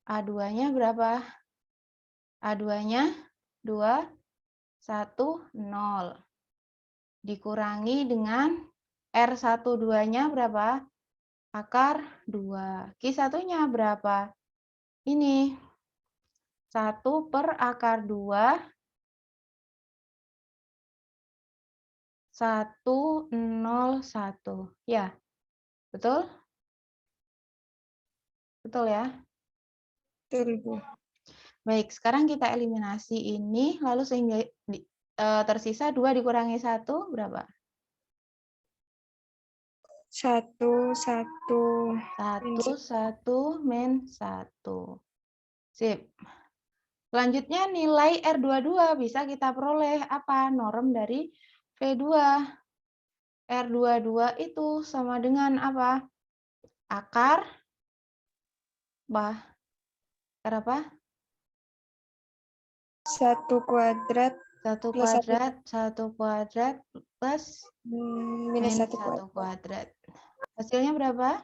A2-nya berapa? A2-nya 2, 1, 0. Dikurangi dengan R12-nya berapa? Akar 2. Q1-nya berapa? Ini. 1 per akar 2. 1, 0, 1. Ya, betul? Betul ya? Betul, Bu. Baik, sekarang kita eliminasi ini, lalu sehingga tersisa 2 dikurangi 1, berapa? 1, 1. 1, 1, min 1. Sip. Selanjutnya nilai R22 bisa kita peroleh apa? Norm dari V2. R22 itu sama dengan apa? Akar apa? 1 kuadrat 1 plus 1 kuadrat, 1 kuadrat plus minus min 1 1 kuadrat. kuadrat. Hasilnya berapa?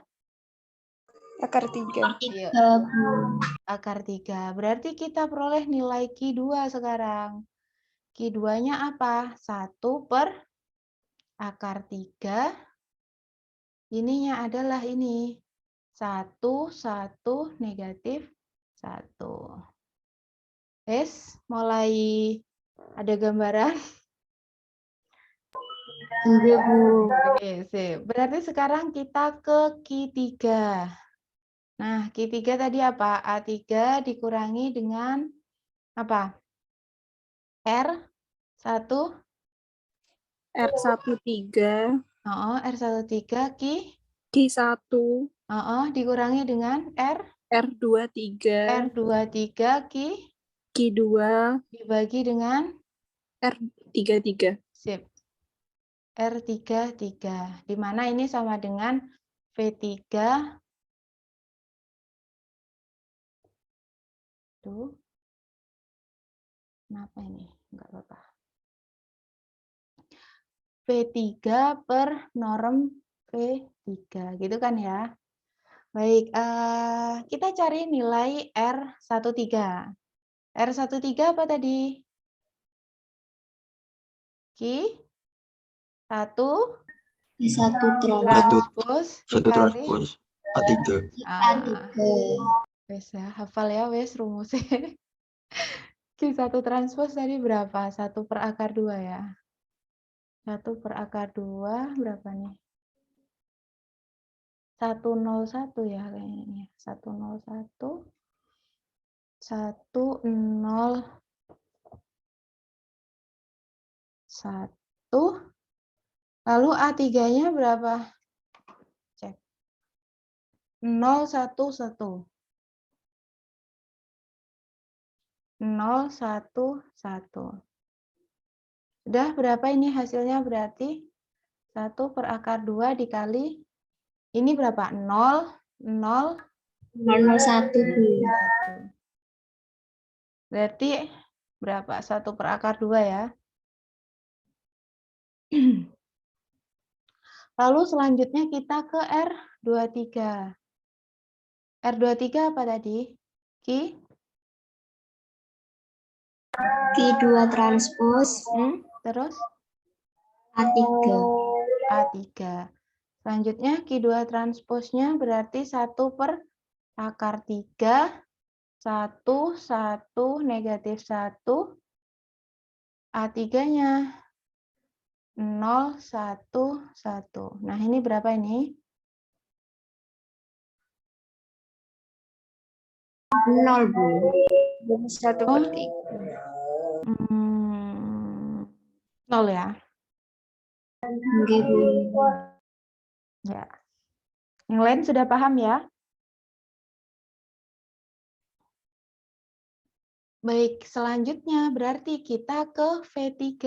Akar 3. Iya. Bu. Akar 3. Berarti kita peroleh nilai Q2 sekarang. Q2-nya apa? 1 per akar 3. Ininya adalah ini. 1, 1, negatif 1. Mulai ada gambaran? Enggak Bu. Oke, sip. Berarti sekarang kita ke Q3. Nah, Q3 tadi apa? A3 dikurangi dengan apa? R1, R13, R13, Q1, dikurangi dengan R23, R23, Q2, dibagi dengan R33. sip. R33, di mana ini sama dengan V3. Tuh. Kenapa ini? Enggak apa-apa. V3 per norm V3, gitu kan ya. Baik, kita cari nilai R13. R13 apa tadi? Q 1 Satu transpos Satu dikali transpos A3. A3. wes ya, hafal ya wes rumusnya. Q1 transpos tadi berapa? 1 per akar 2 ya. 1 per akar 2 berapa nih? 101 ya kayaknya. 101 101 lalu A3-nya berapa? Cek. 011. 011. Sudah berapa ini hasilnya berarti? 1 per akar 2 dikali ini berapa? 0, 0, 001 Bu. 1. Berarti berapa? 1 per akar 2 ya. Lalu selanjutnya kita ke R23. R23 apa tadi? Ki? Q2 transpos Terus? A3. A3. Selanjutnya Q2 transposnya berarti 1 per akar 3, 1, 1, negatif 1, A3-nya 0, 1, 1. Nah, ini berapa ini? 0 Bu. 1 per 3. 0 ya. Oke Bu. Ya. Yang lain sudah paham ya? Baik, selanjutnya berarti kita ke V3.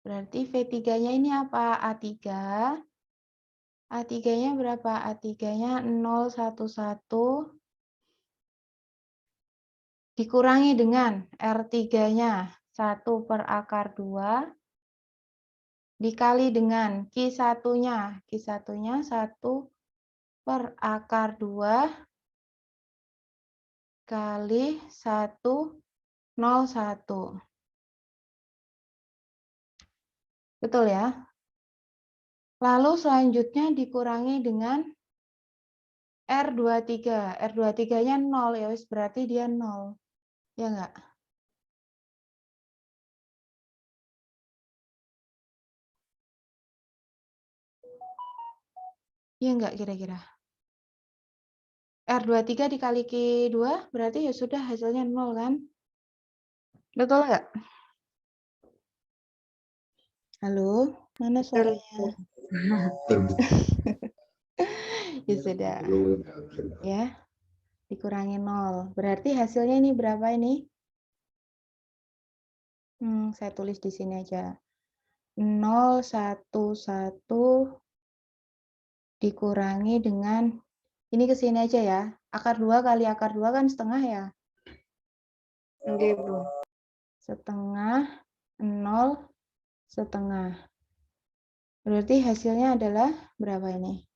Berarti V3-nya ini apa? A3. A3-nya berapa? A3-nya 011 dikurangi dengan R3-nya 1 per akar 2 dikali dengan Q1-nya. Q1-nya 1 per akar 2 kali 101. Betul ya? Lalu selanjutnya dikurangi dengan R23. R23-nya 0 ya, berarti dia 0. Ya enggak? Ya enggak kira-kira? R23 dikali Q2 berarti ya sudah hasilnya 0 kan? Betul enggak? Halo, mana suaranya? Ya sudah. Ya, dikurangi 0. Berarti hasilnya ini berapa ini? Saya tulis di sini aja. 011 dikurangi dengan, ini ke sini aja ya. Akar 2 kali akar 2 kan setengah ya? Oke Bu. Setengah, 0, setengah. Berarti hasilnya adalah berapa ini?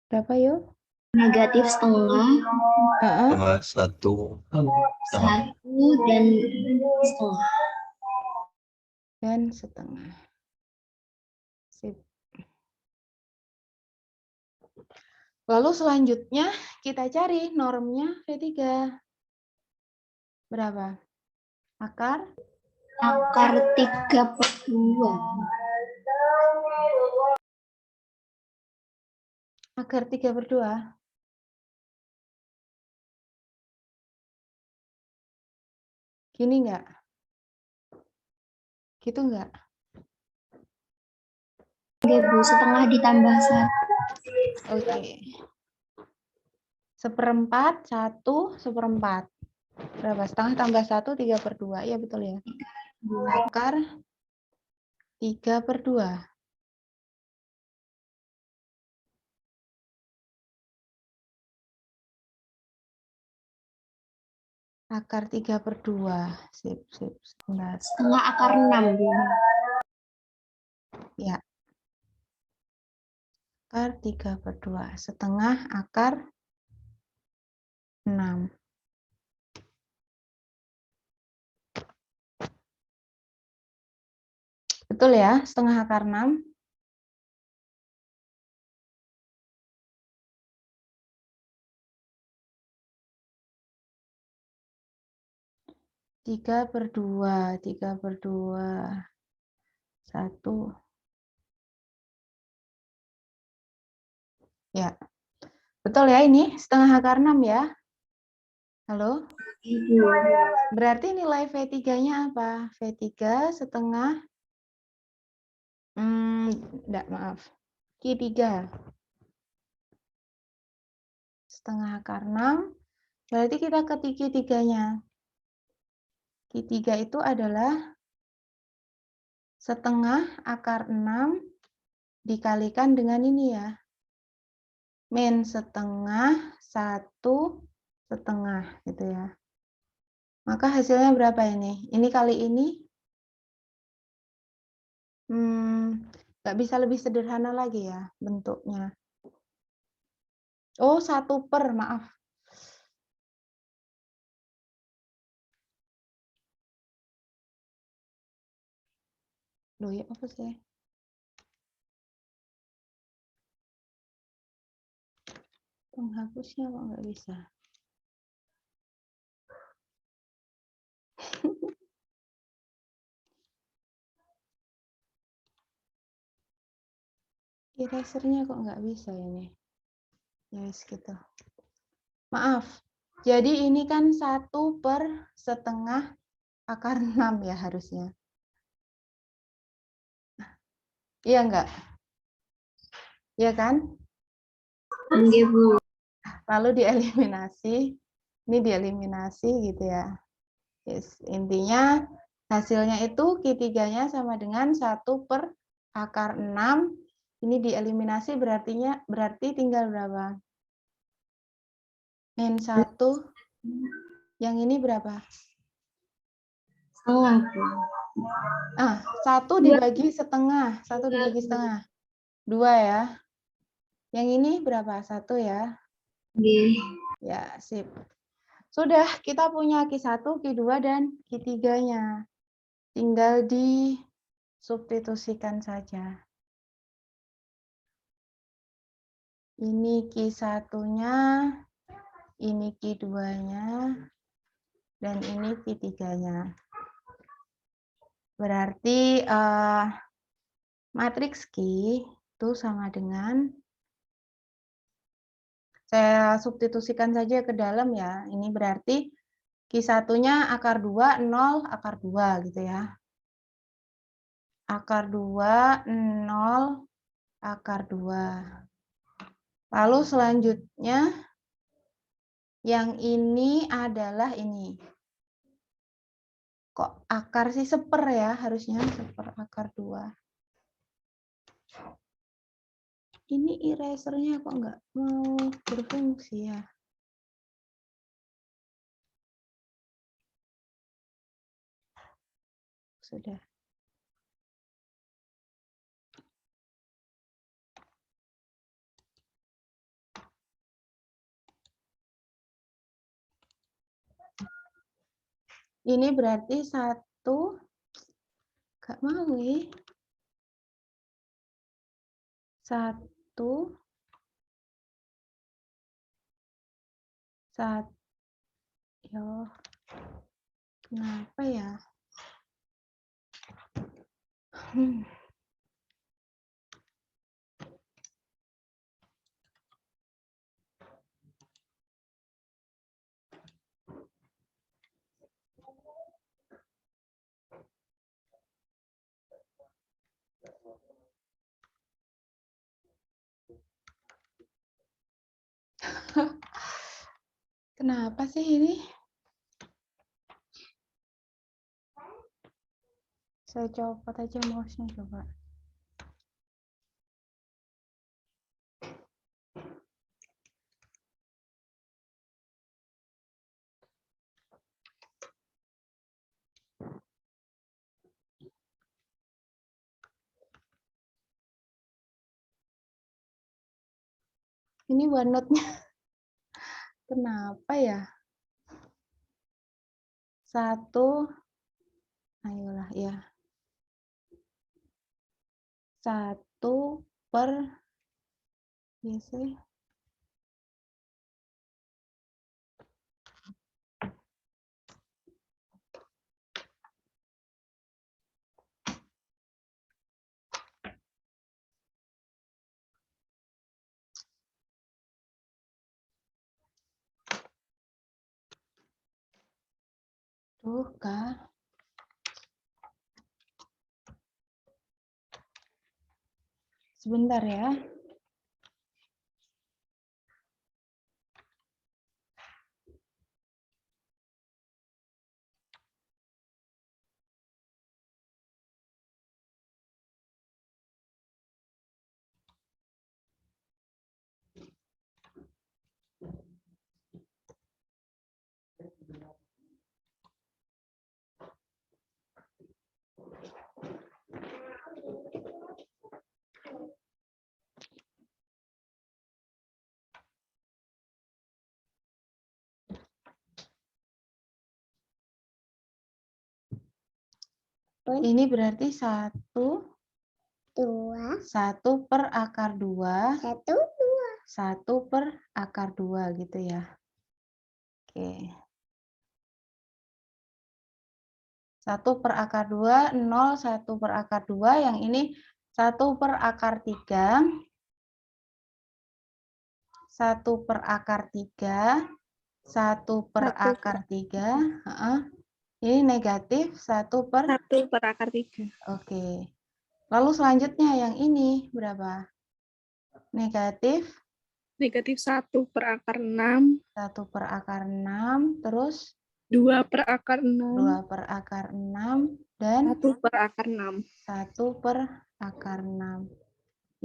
Berapa yuk? Negatif setengah. Setengah 1. 1 dan setengah. Dan setengah. Sip. Lalu selanjutnya kita cari normnya V3. Berapa? Akar? Akar 3 per 2. Akar 3 per 2. Gini enggak? Gitu enggak? Oke Bu, setengah ditambah 1. Oke. 1/4, 1, 1/4. Berapa? Setengah tambah 1, 3 per 2. Iya betul ya. Akar 3 per 2. Akar 3 per 2. Sip, sip. Sebentar. Setengah akar 6 Bu. Ya. Akar 3 per 2. Setengah akar 6. Betul ya, setengah akar 6. 3/2, 3/2, 1. Ya, betul ya ini setengah akar 6 ya. Halo? Berarti nilai V3-nya apa? V3 setengah, enggak, maaf. Q3. Setengah akar 6, berarti kita ketik Q3-nya. Q3 itu adalah setengah akar 6 dikalikan dengan ini ya. Min setengah, 1 setengah gitu ya. Maka hasilnya berapa ini? Ini kali ini nggak bisa lebih sederhana lagi ya bentuknya. Oh, 1/, maaf. Loh ya, apa sih? Penghapusnya kok nggak bisa? Erasernya kok nggak bisa ini? Yes, gitu. Maaf. Jadi ini kan 1/1 akar 6 ya harusnya. Iya enggak? Iya kan? Enggak, Bu. Lalu dieliminasi. Ini dieliminasi gitu ya. Yes. Intinya hasilnya itu Q3-nya sama dengan 1/akar 6. Ini dieliminasi berarti tinggal berapa? Min 1. Yang ini berapa? Setengah, Bu. 1 dibagi setengah. 1 dibagi setengah. 2 ya. Yang ini berapa? 1 ya. Nggih. Ya, sip. Sudah, kita punya Q1, Q2, dan Q3-nya. Tinggal disubstitusikan saja. Ini Q1-nya, ini Q2-nya, dan ini Q3-nya. Berarti matriks Q itu sama dengan, saya substitusikan saja ke dalam ya. Ini berarti Q1-nya akar 2, 0, akar 2 gitu ya. Akar 2, 0, akar 2. Lalu selanjutnya, yang ini adalah ini. Kok akar sih 1/, ya, harusnya 1/, akar 2. Ini erasernya kok nggak mau berfungsi ya. Sudah. Ini berarti 1, nggak mau nih. 1, 1, yo, kenapa ya? Kenapa sih ini? Saya copot aja mouse-nya coba. Ini OneNote-nya kenapa ya? 1, ayolah ya. 1 per YC. Tuh, Kak. Sebentar ya. Ini berarti 1 per akar 2. 1 per akar 2 gitu ya. Oke. 1 per akar 2, 0, 1 per akar 2. Yang ini 1 per akar 3. 1 per akar 3. 1 per akar 3. Ini negatif 1 per. 1 per akar 3. Oke. Lalu selanjutnya yang ini berapa? Negatif. Negatif 1 per akar 6. 1 per akar 6. Terus 2 per akar 6. 2 per akar 6. Dan 1 per akar 6. 1 per akar 6.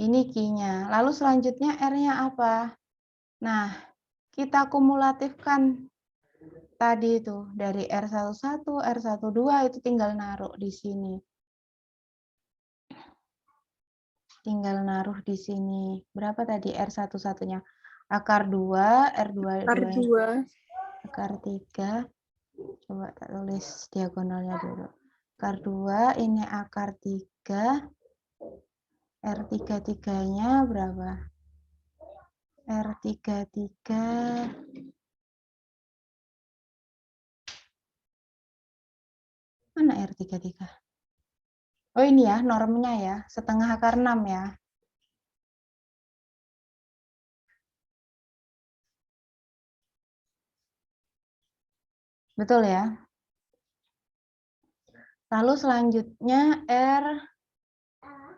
Ini Q-nya. Lalu selanjutnya R-nya apa? Nah, kita kumulatifkan tadi itu. Dari R11, R12 itu tinggal naruh di sini. Tinggal naruh di sini. Berapa tadi R11-nya? Akar 2, R22. Akar 2. Akar 3. Coba tak tulis diagonalnya dulu. Akar 2, ini akar 3. R33-nya berapa? R33. Mana R33? Oh ini ya, normnya ya. Setengah akar 6 ya. Betul ya? Lalu selanjutnya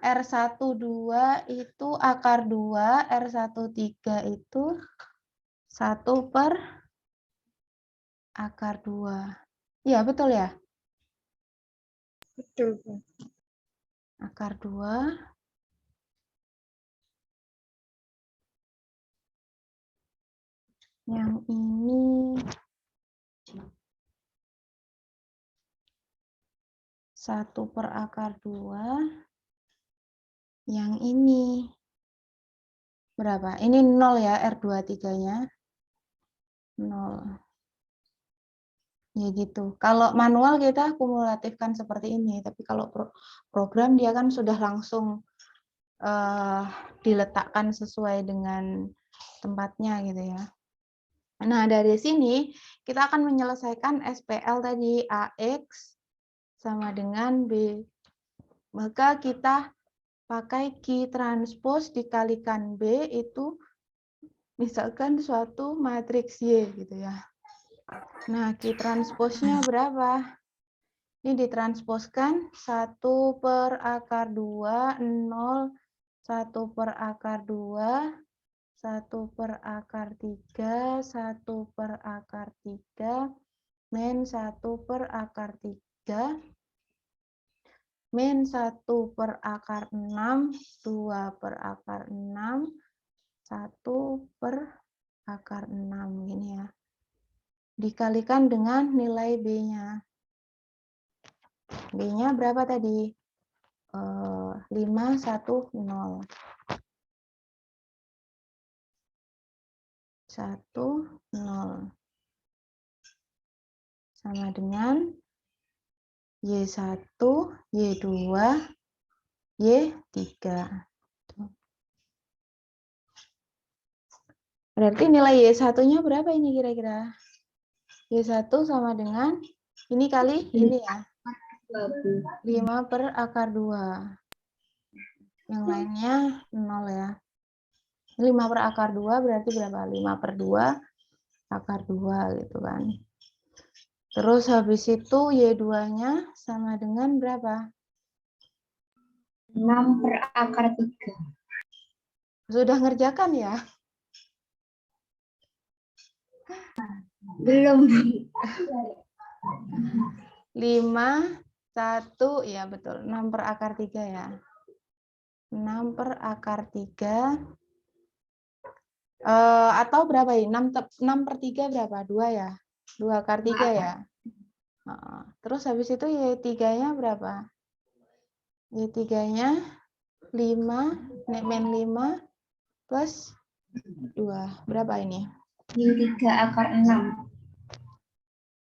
R12 itu akar 2, R13 itu 1 per akar 2. Iya, betul ya? Betul. Akar 2. Yang ini 1 per akar 2. Yang ini berapa? Ini 0 ya, R23-nya. 0. Ya gitu. Kalau manual kita kumulatifkan seperti ini, tapi kalau program dia kan sudah langsung diletakkan sesuai dengan tempatnya gitu ya. Nah, dari sini kita akan menyelesaikan SPL tadi AX sama dengan B. Maka kita pakai Q transpose dikalikan B itu misalkan suatu matriks Y gitu ya. Nah, Q transposnya berapa? Ini ditransposkan 1 per akar 2, 0, 1 per akar 2, 1 per akar 3, 1 per akar 3, min 1 per akar 3, min 1 per akar 6, 2 per akar 6, 1 per akar 6, gini ya. Dikalikan dengan nilai B-nya. B-nya berapa tadi? 510. 10 sama dengan Y1, Y2, Y3. Berarti nilai Y1-nya berapa ini kira-kira? Y1 sama dengan ini kali ini ya. 5 per akar 2. Yang lainnya 0 ya. 5 per akar 2 berarti berapa? 5 per 2 akar 2 gitu kan. Terus habis itu Y2-nya sama dengan berapa? 6 per akar 3. Sudah ngerjakan ya? Belum. 5, 1, ya betul. 6 per akar 3 ya. 6 per akar 3. Atau berapa ini? 6 per 3 berapa? 2 ya? 2 akar 3 ya? Terus habis itu Y3-nya berapa? Y3-nya 5, min 5 plus 2. Berapa ini? Min 3 akar 6.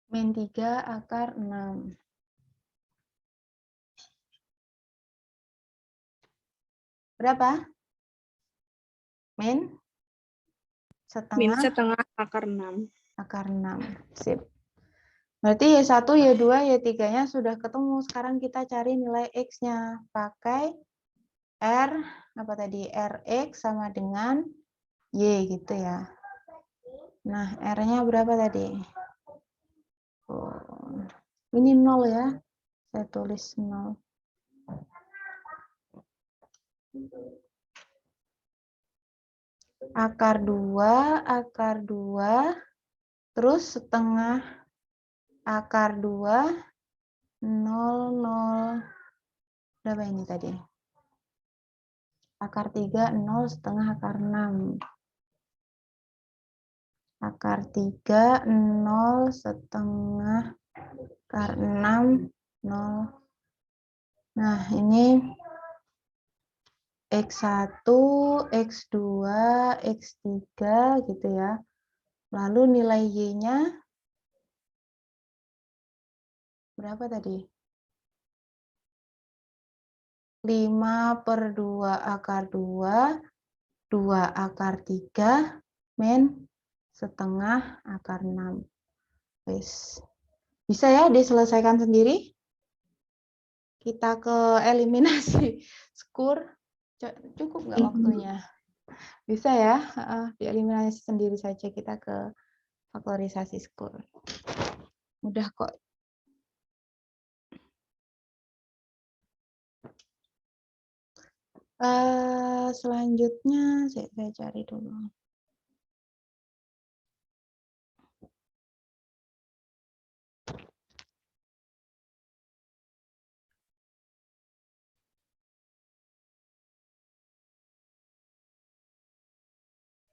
Min 3 akar 6. Berapa? Min Min setengah setengah akar 6. akar 6. Sip. Berarti Y1, Y2, Y3-nya sudah ketemu. Sekarang kita cari nilai X-nya. Pakai R, apa tadi? Rx sama dengan Y gitu ya. Nah, R-nya berapa tadi? Oh, ini 0 ya. Saya tulis 0. Akar 2, terus setengah akar 2, 0, 0. Berapa ini tadi? Akar 3, 0, setengah akar 6. Akar 3, 0, setengah akar 6, 0. Nah, ini X1, X2, X3 gitu ya. Lalu nilai Y-nya berapa tadi? 5 per 2 akar 2, 2 akar 3, min setengah akar 6. Wes. Bisa ya diselesaikan sendiri? Kita ke eliminasi skur. Cukup nggak waktunya? Bisa ya? Dieliminasi sendiri saja kita ke faktorisasi skur. Mudah kok. Selanjutnya saya cari dulu.